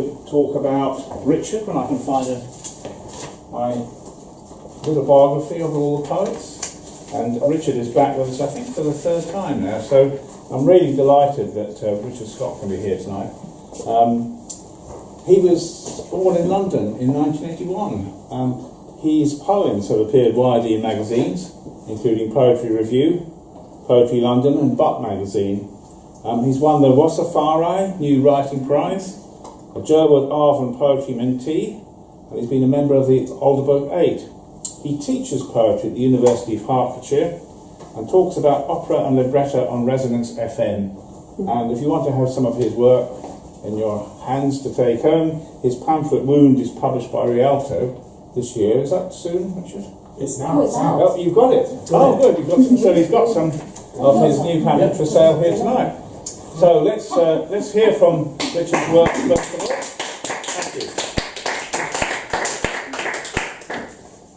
talk about Richard when I can find my little biography of all the poets. And Richard is back with us, I think, for the third time now. So I'm really delighted that Richard Scott can be here tonight. He was born in London in 1981. His poems have appeared widely in magazines, including Poetry Review, Poetry London and Butt magazine. He's won the Wasserfari New Writing Prize, a Gerwood Arvin Poetry Mentee, and he's been a member of the Aldeburgh 8. He teaches poetry at the University of Hertfordshire and talks about opera and libretto on Resonance FM. And if you want to have some of his work in your hands to take home, his pamphlet Wound is published by Rialto this year. Is that soon, Richard? It's now. Oh, you've got it. Oh, good. You've got some, so he's got some of his new pamphlet for sale here tonight. So let's hear from Richard's work first of all. Thank you.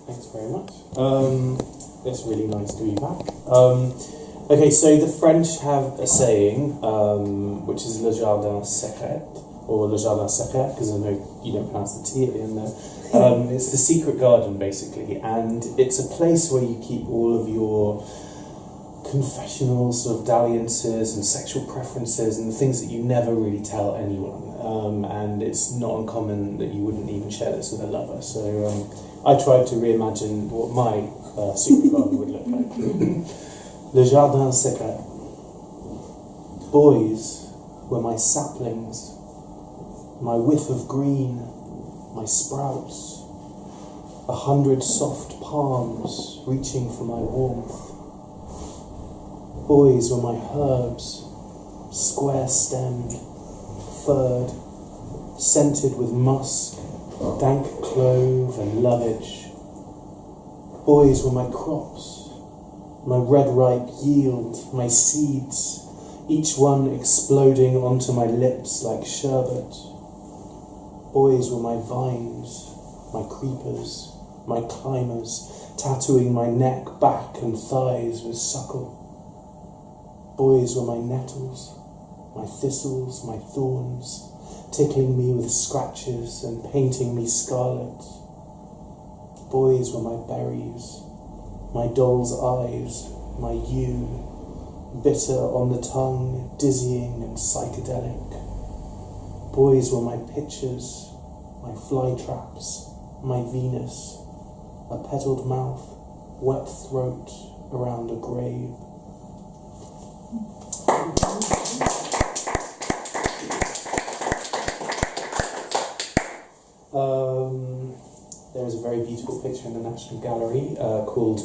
Thanks very much. It's really nice to be back. Okay, so the French have a saying, which is le jardin secret, or le jardin secret, because I know you don't pronounce the T at the end there. It's the secret garden, basically, and it's a place where you keep all of your confessionals, sort of dalliances and sexual preferences and the things that you never really tell anyone. And it's not uncommon that you wouldn't even share this with a lover. So I tried to reimagine what my secret garden would look like. Le jardin secret. Boys were my saplings, my whiff of green, my sprouts, 100 soft palms reaching for my warmth. Boys were my herbs, square-stemmed, furred, scented with musk, dank clove and lovage. Boys were my crops, my red-ripe yield, my seeds, each one exploding onto my lips like sherbet. Boys were my vines, my creepers, my climbers, tattooing my neck, back and thighs with suckle. Boys were my nettles, my thistles, my thorns, tickling me with scratches and painting me scarlet. Boys were my berries, my doll's eyes, my yew, bitter on the tongue, dizzying and psychedelic. Boys were my pitchers, my fly traps, my Venus, a petalled mouth, wet throat around a grave. There is a very beautiful picture in the National Gallery called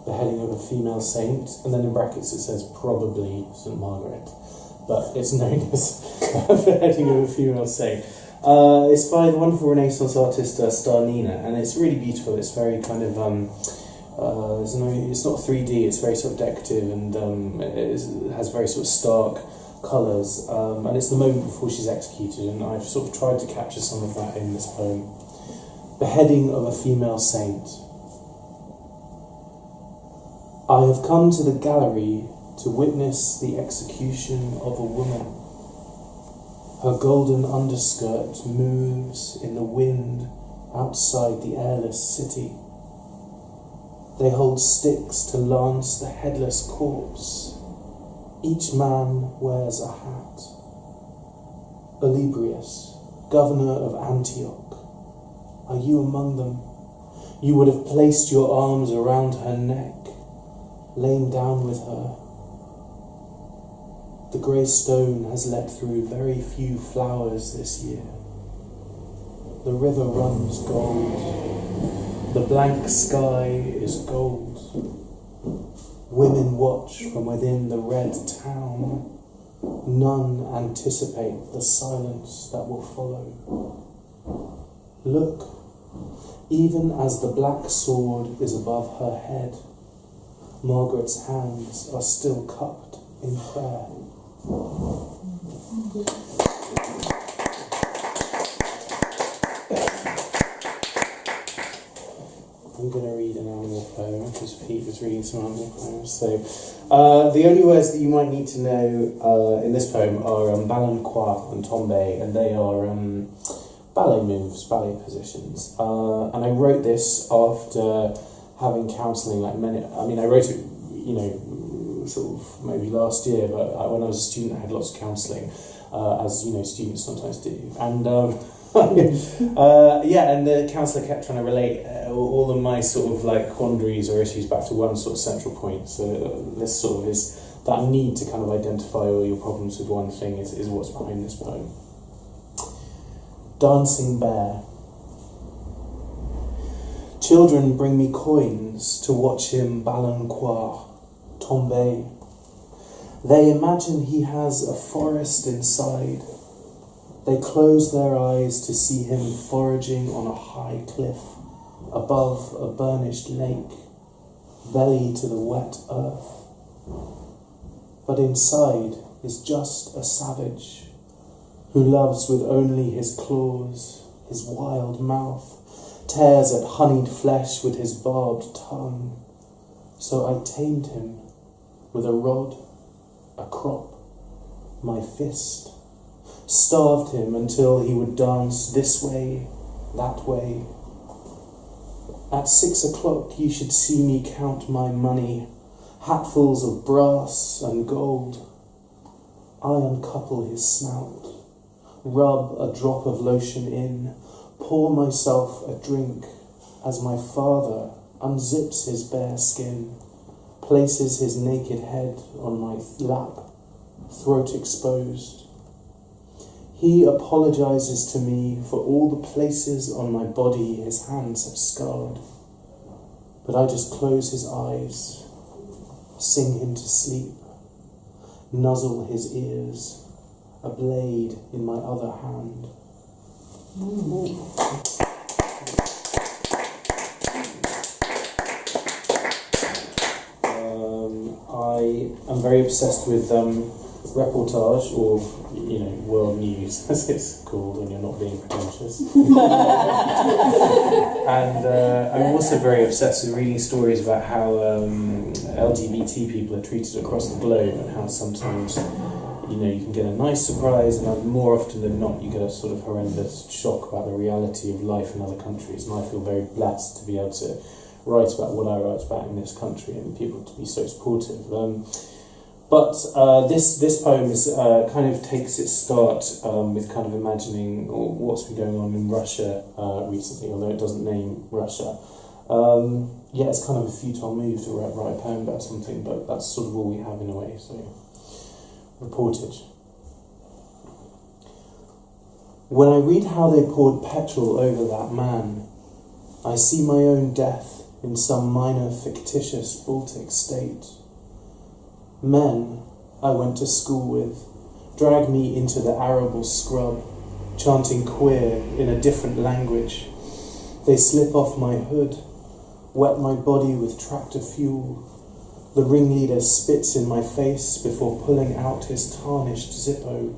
Beheading of a Female Saint, and then in brackets it says probably St. Margaret, but it's known as Beheading of a Female Saint. It's by the wonderful Renaissance artist Starnina, and it's really beautiful. It's very kind of it's not 3D, it's very sort of decorative, and it has very sort of stark colours, and it's the moment before she's executed, and I've sort of tried to capture some of that in this poem. Beheading of a Female Saint. I have come to the gallery to witness the execution of a woman. Her golden underskirt moves in the wind outside the airless city. They hold sticks to lance the headless corpse. Each man wears a hat. Olybrius, governor of Antioch, are you among them? You would have placed your arms around her neck, lain down with her. The grey stone has let through very few flowers this year. The river runs gold. The blank sky is gold. Women watch from within the red town. None anticipate the silence that will follow. Look, even as the black sword is above her head, Margaret's hands are still cupped in prayer. I'm going to read an animal poem because Pete was reading some animal poems. So, the only words that you might need to know in this poem are Balanquois and Tombe, and they are ballet moves, ballet positions. And I wrote this after having counselling, like many. I mean, I wrote it, sort of maybe last year, but when I was a student, I had lots of counselling, as students sometimes do. And and the counsellor kept trying to relate all of my sort of like quandaries or issues back to one sort of central point. So this sort of is that need to kind of identify all your problems with one thing is what's behind this poem. Dancing Bear. Children bring me coins to watch him balancoire, Tombe. They imagine he has a forest inside. They close their eyes to see him foraging on a high cliff above a burnished lake, belly to the wet earth. But inside is just a savage who loves with only his claws, his wild mouth, tears at honeyed flesh with his barbed tongue. So I tamed him with a rod, a crop, my fist, starved him until he would dance this way, that way. At 6 o'clock you should see me count my money, hatfuls of brass and gold. I uncouple his snout, rub a drop of lotion in, pour myself a drink as my father unzips his bare skin, places his naked head on my lap, throat exposed. He apologizes to me for all the places on my body his hands have scarred, but I just close his eyes, sing him to sleep, nuzzle his ears, a blade in my other hand. I am very obsessed with reportage, or world news, as it's called when you're not being pretentious. And I'm also very obsessed with reading stories about how LGBT people are treated across the globe, and how sometimes you can get a nice surprise, and more often than not you get a sort of horrendous shock about the reality of life in other countries. And I feel very blessed to be able to write about what I write about in this country, and people to be so supportive. But this poem is kind of takes its start with kind of imagining what's been going on in Russia recently, although it doesn't name Russia. It's kind of a futile move to write a poem about something, but that's sort of all we have in a way. So, reportage. When I read how they poured petrol over that man, I see my own death in some minor fictitious Baltic state. Men I went to school with drag me into the arable scrub, chanting queer in a different language. They slip off my hood, wet my body with tractor fuel. The ringleader spits in my face before pulling out his tarnished Zippo,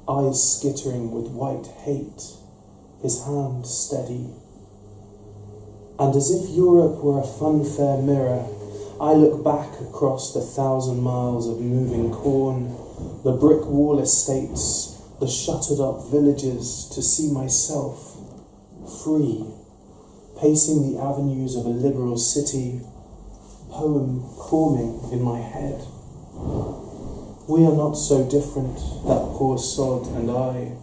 eyes skittering with white hate, his hand steady. And as if Europe were a funfair mirror, I look back across the 1,000 miles of moving corn, the brick wall estates, the shuttered up villages, to see myself free, pacing the avenues of a liberal city, poem forming in my head. We are not so different, that poor sod and I.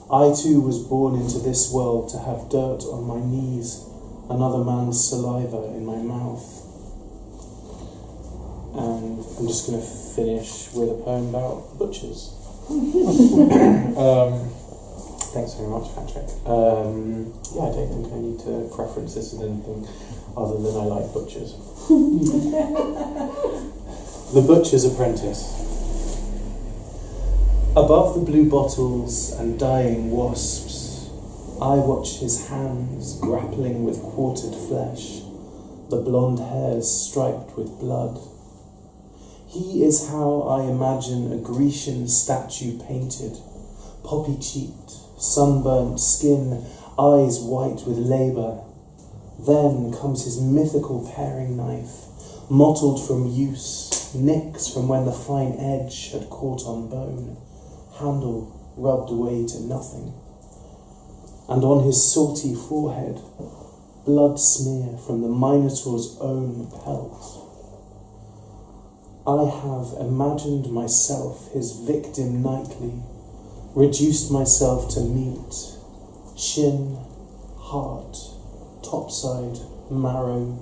I too was born into this world to have dirt on my knees, another man's saliva in my mouth. And I'm just going to finish with a poem about butchers. Thanks very much, Patrick. I don't think I need to preference this with anything other than I like butchers. The Butcher's Apprentice. Above the blue bottles and dying wasps, I watch his hands grappling with quartered flesh, the blonde hairs striped with blood. He is how I imagine a Grecian statue painted, poppy-cheeked, sunburnt skin, eyes white with labour. Then comes his mythical paring knife, mottled from use, nicks from when the fine edge had caught on bone, handle rubbed away to nothing. and on his salty forehead, blood smear from the Minotaur's own pelt. I have imagined myself his victim nightly, reduced myself to meat, shin, heart, topside, marrow,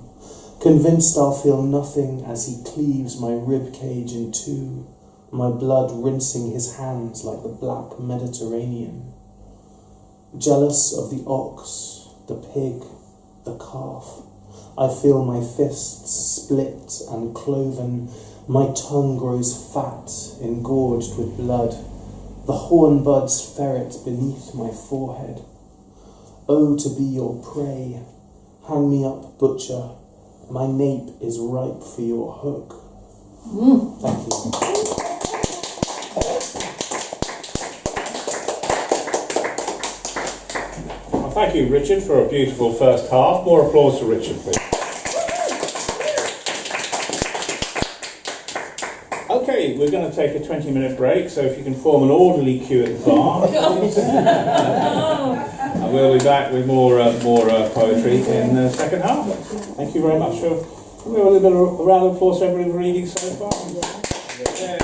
convinced I'll feel nothing as he cleaves my rib cage in two, my blood rinsing his hands like the black Mediterranean. Jealous of the ox, the pig, the calf, I feel my fists split and cloven, my tongue grows fat, engorged with blood, the horn buds ferret beneath my forehead. Oh, to be your prey, hang me up, butcher, my nape is ripe for your hook. Thank you. Well, thank you, Richard, for a beautiful first half. More applause for Richard, please. Okay, we're going to take a 20-minute break, so if you can form an orderly queue at the bar. And we'll be back with more poetry in the second half. Thank you very much. Can we have a little bit of a round of applause for everybody reading so far? Yay.